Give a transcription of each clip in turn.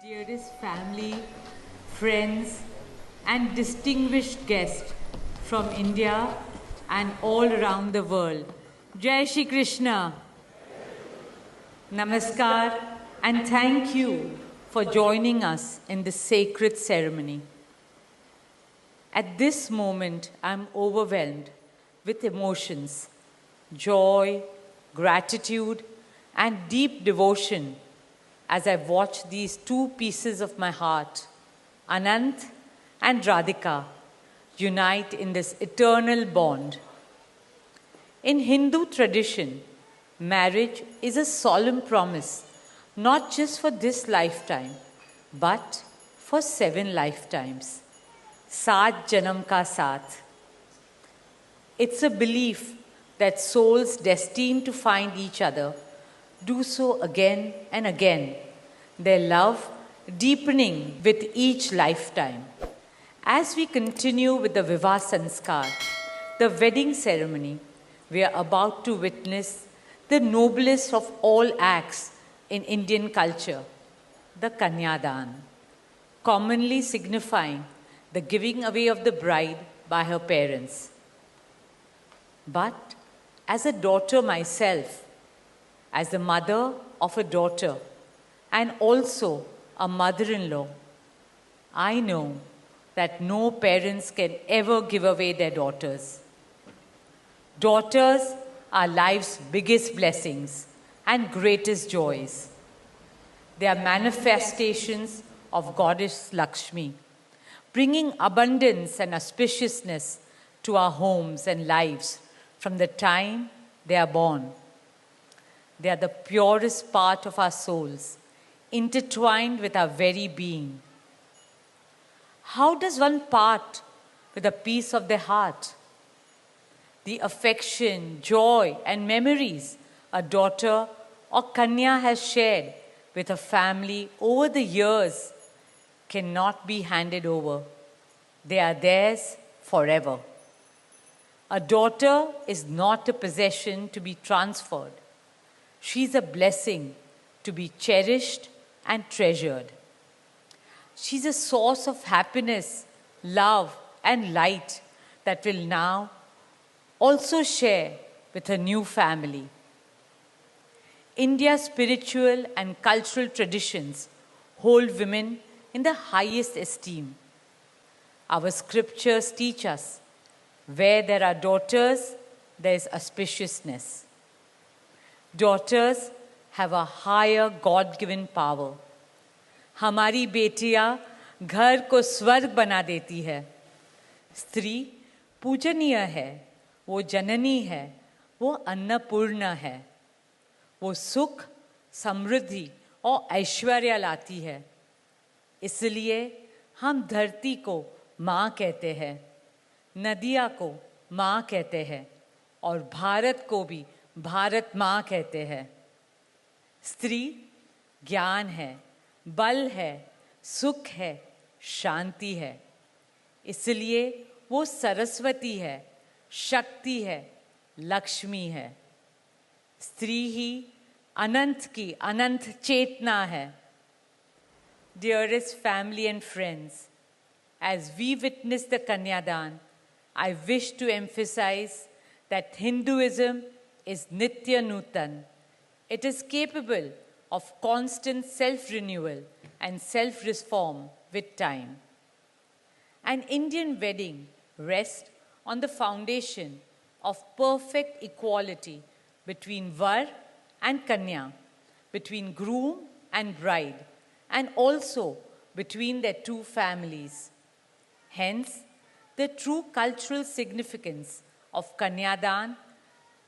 Dearest family, friends, and distinguished guests from India and all around the world. Jai Shri Krishna. Namaskar, and thank you for joining us in this sacred ceremony. At this moment, I'm overwhelmed with emotions, joy, gratitude, and deep devotion as I watch these two pieces of my heart, Anant and Radhika, unite in this eternal bond. In Hindu tradition, marriage is a solemn promise, not just for this lifetime, but for 7 lifetimes. Saat Janam Ka Saath. It's a belief that souls destined to find each other do so again and again, their love deepening with each lifetime. As we continue with the Vivah Sanskar, the wedding ceremony, we are about to witness the noblest of all acts in Indian culture, the Kanyadan, commonly signifying the giving away of the bride by her parents. But as a daughter myself, as the mother of a daughter and also a mother-in-law, I know that no parents can ever give away their daughters. Daughters are life's biggest blessings and greatest joys. They are manifestations of Goddess Lakshmi, bringing abundance and auspiciousness to our homes and lives from the time they are born. They are the purest part of our souls, intertwined with our very being. How does one part with a piece of their heart? The affection, joy, and memories a daughter or Kanya has shared with her family over the years cannot be handed over. They are theirs forever. A daughter is not a possession to be transferred. She is a blessing to be cherished and treasured. She's a source of happiness, love, and light that will now also share with her new family. India's spiritual and cultural traditions hold women in the highest esteem. Our scriptures teach us, where there are daughters, there is auspiciousness. Daughters have a higher God-given power. हमारी बेटियां घर को स्वर्ग बना देती है. स्त्री पूजनीय है, वो जननी है, वो अन्नपूर्णा है. वो सुख, समृद्धि और ऐश्वर्य लाती है. इसलिए हम धरती को माँ कहते हैं, नदियाँ को माँ कहते हैं और भारत को भी भारत माँ कहते हैं. स्त्री ज्ञान है, बल है, सुख है, शांति है. इसलिए वो सरस्वती है, शक्ति है, लक्ष्मी है. स्त्री ही अनंत की अनंत चेतना है. Dearest family and friends, as we witness the Kanyadan, I wish to emphasize that Hinduism is Nitya Nutan. It is capable of constant self-renewal and self-reform with time. An Indian wedding rests on the foundation of perfect equality between Var and Kanya, between groom and bride, and also between their two families. Hence, the true cultural significance of Kanyadan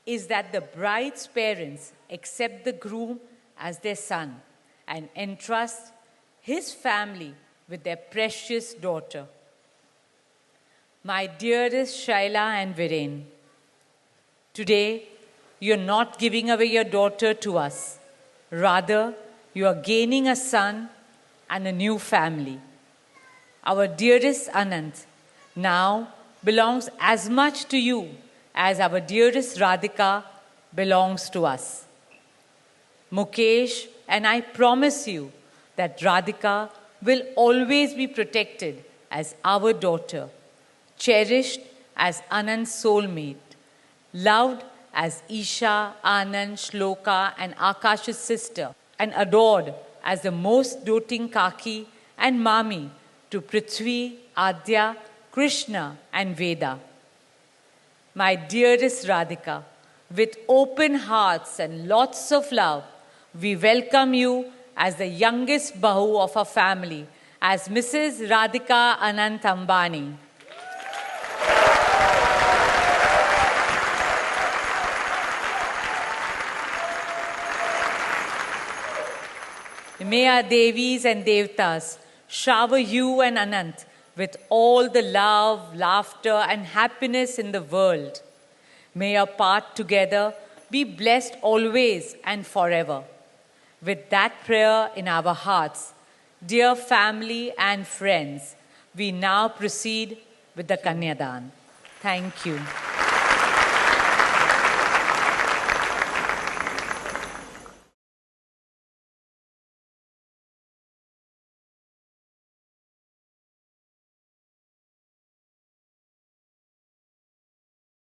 is that the bride's parents accept the groom as their son and entrust his family with their precious daughter. My dearest Shaila and Viren, today you're not giving away your daughter to us. Rather, you are gaining a son and a new family. Our dearest Anant now belongs as much to you as our dearest Radhika belongs to us. Mukesh and I promise you that Radhika will always be protected as our daughter, cherished as Anand's soulmate, loved as Isha, Anand, Shloka, and Akash's sister, and adored as the most doting Kaki and Mami to Prithvi, Adya, Krishna, and Veda. My dearest Radhika, with open hearts and lots of love, we welcome you as the youngest Bahu of our family, as Mrs. Radhika Anant Ambani. May our Devis and Devtas shower you and Anant with all the love, laughter, and happiness in the world. May your path together be blessed always and forever. With that prayer in our hearts, dear family and friends, we now proceed with the Kanyadan. Thank you.